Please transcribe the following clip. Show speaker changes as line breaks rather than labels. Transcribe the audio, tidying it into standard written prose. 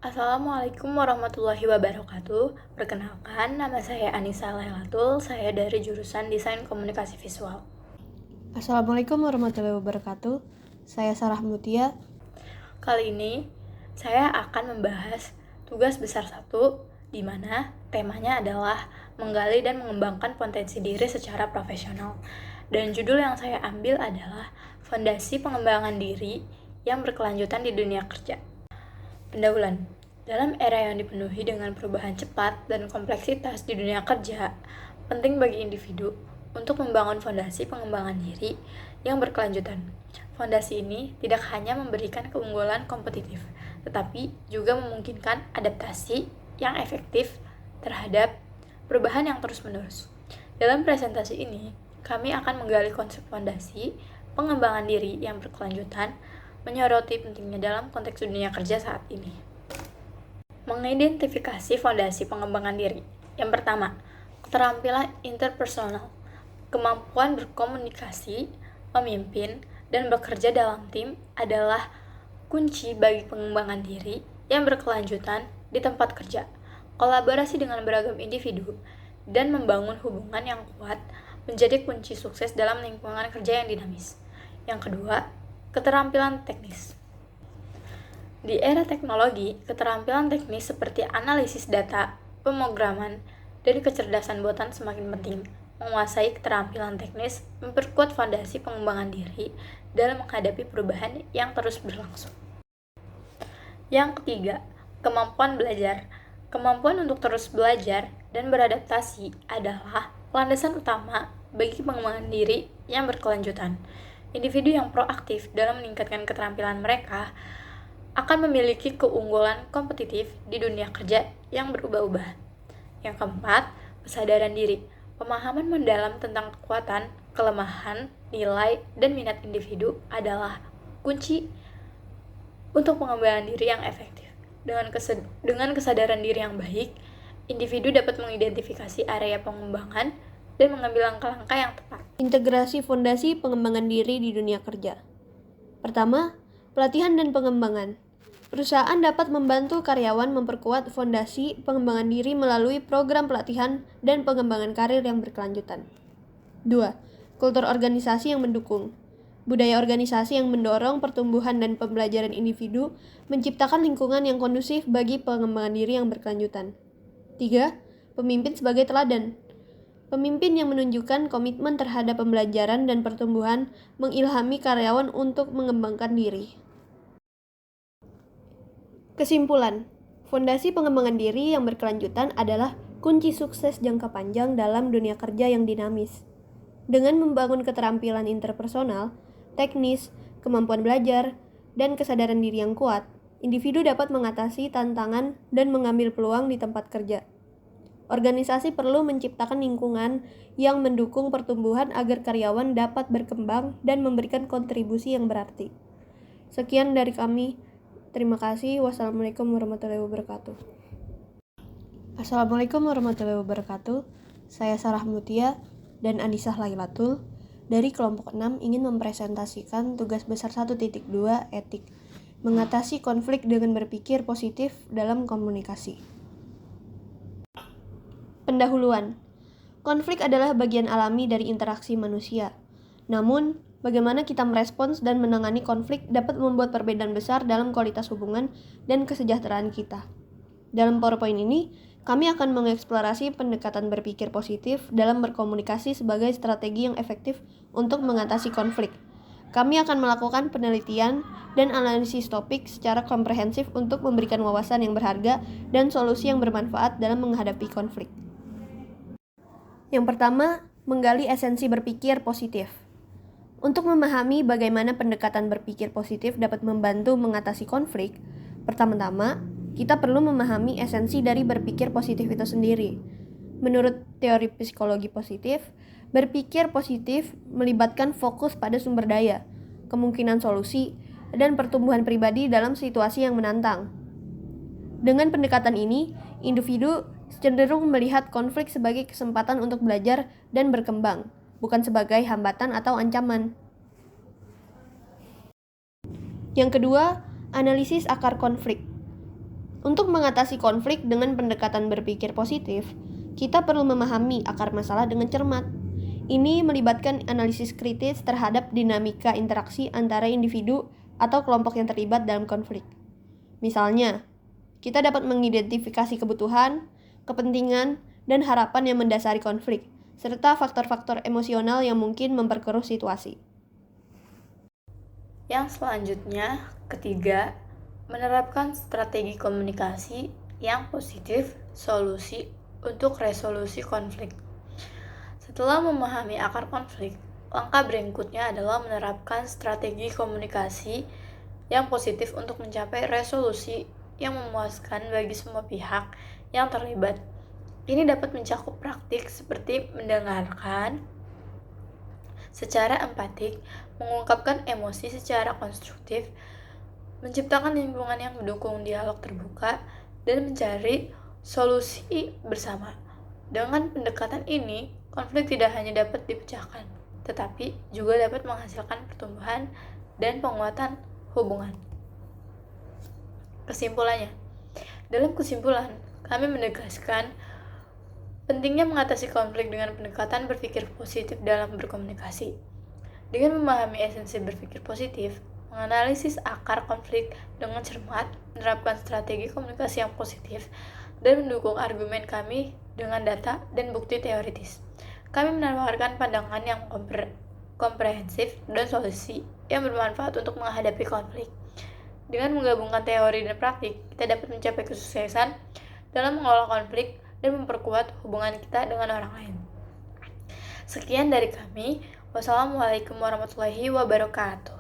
Assalamualaikum warahmatullahi wabarakatuh. Perkenalkan, nama saya Anissa Lailatul. Saya dari jurusan Desain Komunikasi Visual.
Assalamualaikum warahmatullahi wabarakatuh. Saya Sarah Mutia.
Kali ini, saya akan membahas tugas besar 1, di mana temanya adalah menggali dan mengembangkan potensi diri secara profesional. Dan judul yang saya ambil adalah Fondasi Pengembangan Diri yang Berkelanjutan di Dunia Kerja. Pendahuluan. Dalam era yang dipenuhi dengan perubahan cepat dan kompleksitas di dunia kerja, penting bagi individu untuk membangun fondasi pengembangan diri yang berkelanjutan. Fondasi ini tidak hanya memberikan keunggulan kompetitif, tetapi juga memungkinkan adaptasi yang efektif terhadap perubahan yang terus-menerus. Dalam presentasi ini, kami akan menggali konsep fondasi pengembangan diri yang berkelanjutan, menyoroti pentingnya dalam konteks dunia kerja saat ini. Mengidentifikasi fondasi pengembangan diri. Yang pertama, keterampilan interpersonal, kemampuan berkomunikasi, memimpin, dan bekerja dalam tim adalah kunci bagi pengembangan diri yang berkelanjutan di tempat kerja. Kolaborasi dengan beragam individu dan membangun hubungan yang kuat menjadi kunci sukses dalam lingkungan kerja yang dinamis. Yang kedua, keterampilan teknis. Di era teknologi, keterampilan teknis seperti analisis data, pemrograman, dan kecerdasan buatan semakin penting. Menguasai keterampilan teknis memperkuat fondasi pengembangan diri dalam menghadapi perubahan yang terus berlangsung. Yang ketiga, kemampuan belajar. Kemampuan untuk terus belajar dan beradaptasi adalah landasan utama bagi pengembangan diri yang berkelanjutan. Individu yang proaktif dalam meningkatkan keterampilan mereka akan memiliki keunggulan kompetitif di dunia kerja yang berubah-ubah. Yang keempat, kesadaran diri. Pemahaman mendalam tentang kekuatan, kelemahan, nilai, dan minat individu adalah kunci untuk pengembangan diri yang efektif. Dengan kesadaran diri yang baik, individu dapat mengidentifikasi area pengembangan dan mengambil langkah-langkah yang tepat.
Integrasi fondasi pengembangan diri di dunia kerja. Pertama, pelatihan dan pengembangan. Perusahaan dapat membantu karyawan memperkuat fondasi pengembangan diri melalui program pelatihan dan pengembangan karir yang berkelanjutan. 2. Kultur organisasi yang mendukung. Budaya organisasi yang mendorong pertumbuhan dan pembelajaran individu menciptakan lingkungan yang kondusif bagi pengembangan diri yang berkelanjutan. 3. Pemimpin sebagai teladan. Pemimpin yang menunjukkan komitmen terhadap pembelajaran dan pertumbuhan mengilhami karyawan untuk mengembangkan diri. Kesimpulan, fondasi pengembangan diri yang berkelanjutan adalah kunci sukses jangka panjang dalam dunia kerja yang dinamis. Dengan membangun keterampilan interpersonal, teknis, kemampuan belajar, dan kesadaran diri yang kuat, individu dapat mengatasi tantangan dan mengambil peluang di tempat kerja. Organisasi perlu menciptakan lingkungan yang mendukung pertumbuhan agar karyawan dapat berkembang dan memberikan kontribusi yang berarti. Sekian dari kami. Terima kasih. Wassalamualaikum warahmatullahi wabarakatuh. Assalamualaikum warahmatullahi wabarakatuh. Saya Sarah Mutia dan Anissa Lailatul dari kelompok 6 ingin mempresentasikan tugas besar 1.2 etik, mengatasi konflik dengan berpikir positif dalam komunikasi. Pendahuluan. Konflik adalah bagian alami dari interaksi manusia. Namun, bagaimana kita merespons dan menangani konflik dapat membuat perbedaan besar dalam kualitas hubungan dan kesejahteraan kita. Dalam PowerPoint ini, kami akan mengeksplorasi pendekatan berpikir positif dalam berkomunikasi sebagai strategi yang efektif untuk mengatasi konflik. Kami akan melakukan penelitian dan analisis topik secara komprehensif untuk memberikan wawasan yang berharga dan solusi yang bermanfaat dalam menghadapi konflik. Yang pertama, menggali esensi berpikir positif. Untuk memahami bagaimana pendekatan berpikir positif dapat membantu mengatasi konflik, pertama-tama, kita perlu memahami esensi dari berpikir positif itu sendiri. Menurut teori psikologi positif, berpikir positif melibatkan fokus pada sumber daya, kemungkinan solusi, dan pertumbuhan pribadi dalam situasi yang menantang. Dengan pendekatan ini, individu cenderung melihat konflik sebagai kesempatan untuk belajar dan berkembang, bukan sebagai hambatan atau ancaman. Yang kedua, analisis akar konflik. Untuk mengatasi konflik dengan pendekatan berpikir positif, kita perlu memahami akar masalah dengan cermat. Ini melibatkan analisis kritis terhadap dinamika interaksi antara individu atau kelompok yang terlibat dalam konflik. Misalnya, kita dapat mengidentifikasi kebutuhan, kepentingan, dan harapan yang mendasari konflik, serta faktor-faktor emosional yang mungkin memperkeruh situasi.
Yang selanjutnya, ketiga, menerapkan strategi komunikasi yang positif, solusi untuk resolusi konflik. Setelah memahami akar konflik, langkah berikutnya adalah menerapkan strategi komunikasi yang positif untuk mencapai resolusi yang memuaskan bagi semua pihak yang terlibat. Ini dapat mencakup praktik seperti mendengarkan secara empatik, mengungkapkan emosi secara konstruktif, menciptakan lingkungan yang mendukung dialog terbuka, dan mencari solusi bersama. Dengan pendekatan ini, konflik tidak hanya dapat dipecahkan, tetapi juga dapat menghasilkan pertumbuhan dan penguatan hubungan. Kesimpulannya, dalam kesimpulan, kami menegaskan pentingnya mengatasi konflik dengan pendekatan berpikir positif dalam berkomunikasi. Dengan memahami esensi berpikir positif, menganalisis akar konflik dengan cermat, menerapkan strategi komunikasi yang positif, dan mendukung argumen kami dengan data dan bukti teoritis. Kami menawarkan pandangan yang komprehensif dan solusi yang bermanfaat untuk menghadapi konflik. Dengan menggabungkan teori dan praktik, kita dapat mencapai kesuksesan dalam mengolah konflik dan memperkuat hubungan kita dengan orang lain. Sekian dari kami. Wassalamualaikum warahmatullahi wabarakatuh.